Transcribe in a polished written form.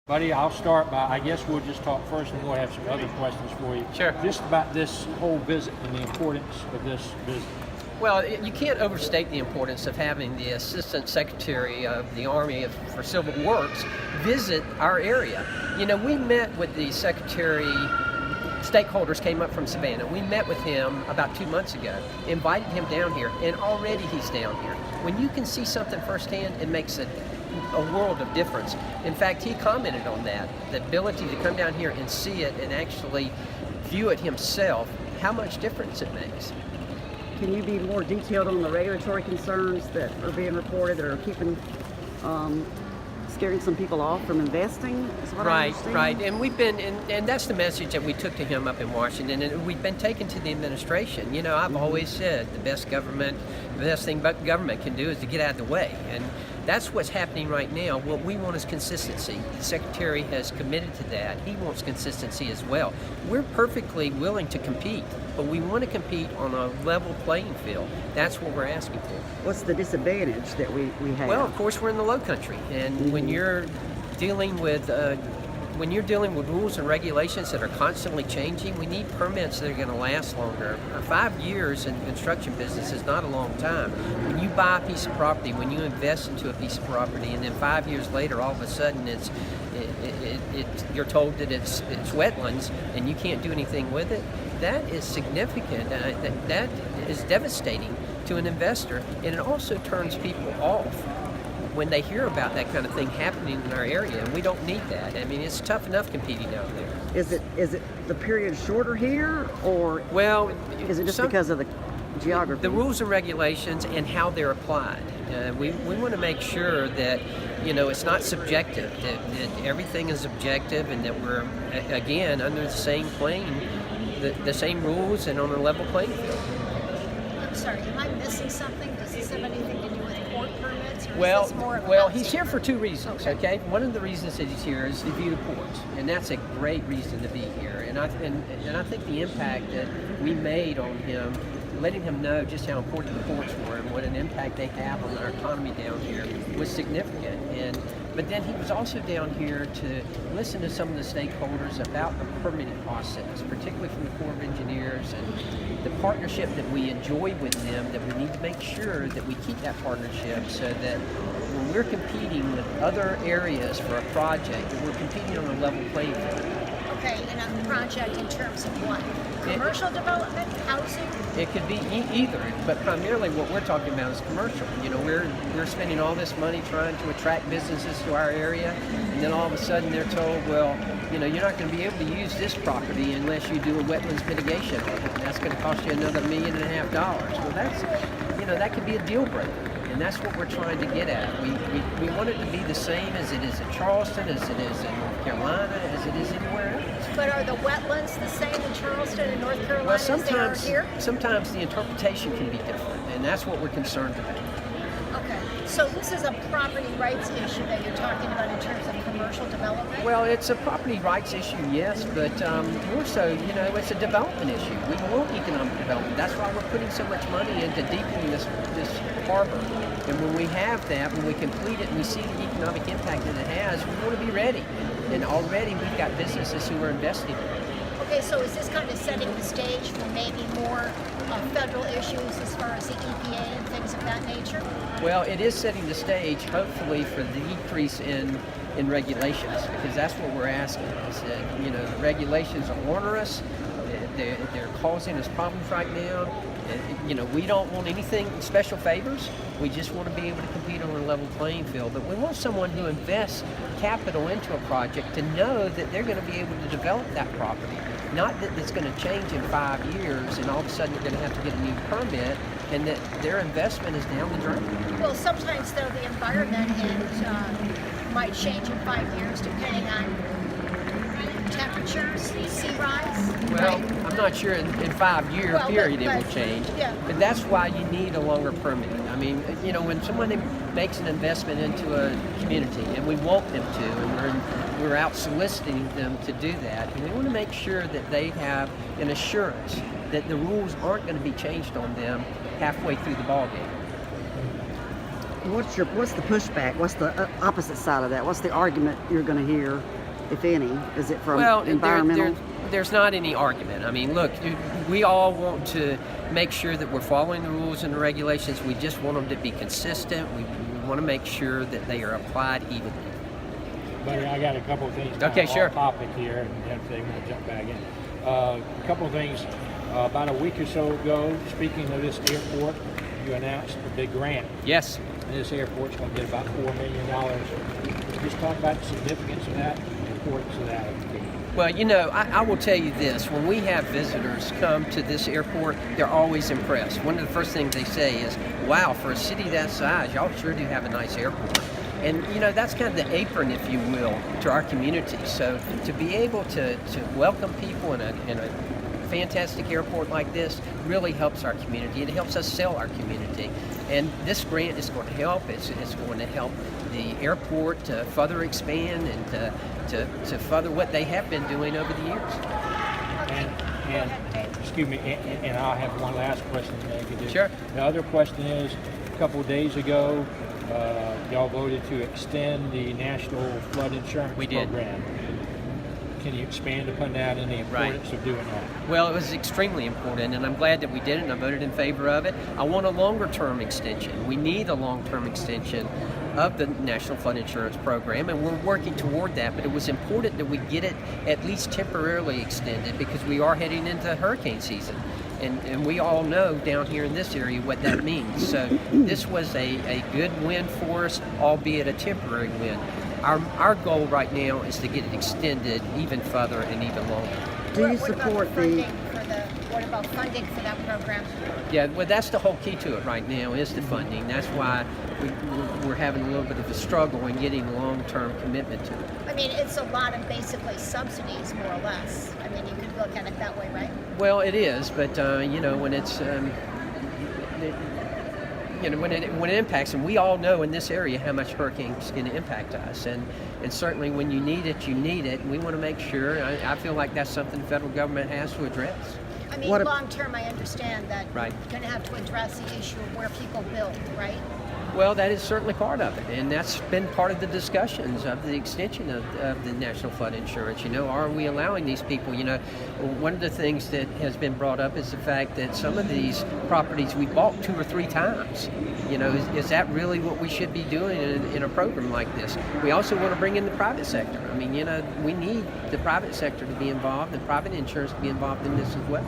Buddy, I'll start by, I guess we'll just talk first and we'll have some other questions for you. Sure. Just about this whole visit and the importance of this visit. Well, you can't overstate the importance of having the Assistant Secretary of the Army for Civil Works visit our area. You know, we met with the Secretary, stakeholders came up from Savannah. We met with him about 2 months ago, invited him down here, and already he's down here. When you can see something firsthand, it makes a world of difference. In fact, he commented on that, the ability to come down here and see it and actually view it himself, how much difference it makes. Can you be more detailed on the regulatory concerns that are being reported that are keeping, scaring some people off from investing? Is what I understand? Right. And we've been, and that's the message that we took to him up in Washington, and we've been taken to the administration. You know, I've always said the best thing government can do is to get out of the way. And that's what's happening right now. What we want is consistency. The Secretary has committed to that. He wants consistency as well. We're perfectly willing to compete, but we want to compete on a level playing field. That's what we're asking for. What's the disadvantage that we have? Well, of course, we're in the low country, and when you're dealing with rules and regulations that are constantly changing, we need permits that are going to last longer. 5 years in the construction business is not a long time. When you buy a piece of property, when you invest into a piece of property, and then 5 years later, all of a sudden, you're told that it's wetlands and you can't do anything with it, that is significant. That is devastating to an investor, and it also turns people off when they hear about that kind of thing happening in our area, and we don't need that. I mean, it's tough enough competing out there. Is it the period shorter here, or is it just because of the geography? The rules and regulations and how they're applied. We want to make sure that, you know, it's not subjective, that everything is objective, and that we're, again, under the same plane, the same rules and on a level playing field. I'm sorry, am I missing something? Does this have anything to do with court permits? Or Well, is this more of he's here for 2 reasons, okay? One of the reasons that he's here is to view the ports, and that's a great reason to be here. And I think the impact that we made on him, letting him know just how important the ports were and what an impact they have on our economy down here, was significant. But then he was also down here to listen to some of the stakeholders about the permitting process, particularly from the Corps of Engineers, and the partnership that we enjoy with them, that we need to make sure that we keep that partnership so that when we're competing with other areas for a project, that we're competing on a level playing field. Okay, and a project in terms of what? Commercial development, housing? It could be either, but primarily what we're talking about is commercial. You know, we're spending all this money trying to attract businesses to our area, and then all of a sudden they're told, well, you know, you're not going to be able to use this property unless you do a wetlands mitigation on it, and that's going to cost you another $1.5 million. Well, that's, you know, that could be a deal breaker. And that's what we're trying to get at. We want it to be the same as it is in Charleston, as it is in North Carolina, as it is anywhere else. But are the wetlands the same in Charleston and North Carolina Well, as they are here? sometimes the interpretation can be different, and that's what we're concerned about. Okay, so this is a property rights issue that you're talking about in terms of commercial development? Well, it's a property rights issue, yes, but more so, you know, it's a development issue. We want economic development. That's why we're putting so much money into deepening this harbor. And when we have that, when we complete it and we see the economic impact that it has, we want to be ready. And already we've got businesses who are investing in it. Okay, so is this kind of setting the stage for maybe more federal issues as far as the EPA and things of that nature? Well, it is setting the stage, hopefully, for the decrease in regulations, because that's what we're asking. Is that, you know, the regulations are onerous. They're causing us problems right now. You know, we don't want anything special favors. We just want to be able to compete on a level playing field. But we want someone who invests capital into a project to know that they're going to be able to develop that property. Not that it's going to change in 5 years and all of a sudden you're going to have to get a new permit, and that their investment is down the drain. Well, sometimes though the environment might change in 5 years depending on temperatures, sea rise. Well, right? I'm not sure in 5 year period it will change, but that's why you need a longer permit. I mean, you know, when someone makes an investment into a community, and we want them to, and we're out soliciting them to do that, and we want to make sure that they have an assurance that the rules aren't going to be changed on them halfway through the ballgame. what's the pushback? What's the opposite side of that? What's the argument you're going to hear, if any? Is it from environmental? There's not any argument. I mean, look, we all want to make sure that we're following the rules and the regulations. We just want them to be consistent. We want to make sure that they are applied evenly. Buddy, I got a couple of things. Okay, sure. Off topic here, and if they want to jump back in. A couple of things. About a week or so ago, speaking of this airport, you announced a big grant. Yes. And this airport's going to get about $4 million. Just talk about the significance of that, the importance of that. Well, you know, I will tell you this. When we have visitors come to this airport, they're always impressed. One of the first things they say is, wow, for a city that size, y'all sure do have a nice airport. And, you know, that's kind of the apron, if you will, to our community. So to be able to welcome people in a fantastic airport like this really helps our community. It helps us sell our community. And this grant is going to help. It's going to help the airport to further expand and to further what they have been doing over the years. And excuse me, and I'll have one last question. Sure. The other question is, a couple of days ago, y'all voted to extend the National Flood Insurance Program. Can you expand upon that and the importance of doing that? Well, it was extremely important, and I'm glad that we did it, and I voted in favor of it. I want a longer-term extension. We need a long-term extension of the National Flood Insurance Program, and we're working toward that, but it was important that we get it at least temporarily extended because we are heading into hurricane season. And we all know down here in this area what that means. So this was a good win for us, albeit a temporary win. Our goal right now is to get it extended even further and even longer. Do you support what about funding for that program? Yeah, well, that's the whole key to it right now is the funding. That's why we're having a little bit of a struggle in getting a long-term commitment to it. I mean, it's a lot of basically subsidies, more or less. I mean, you could look at it that way, right? Well, it is, but you know, when it's when it impacts, and we all know in this area how much hurricanes can impact us, and certainly when you need it, and we want to make sure. I feel like that's something the federal government has to address. I mean, long term, I understand that you're going to have to address the issue of where people build, right? Well, that is certainly part of it, and that's been part of the discussions of the extension of the National Flood Insurance. You know, are we allowing these people, you know, one of the things that has been brought up is the fact that some of these properties we bought 2 or 3 times. You know, is that really what we should be doing in a program like this? We also want to bring in the private sector. I mean, you know, we need the private sector to be involved, the private insurance to be involved in this as well.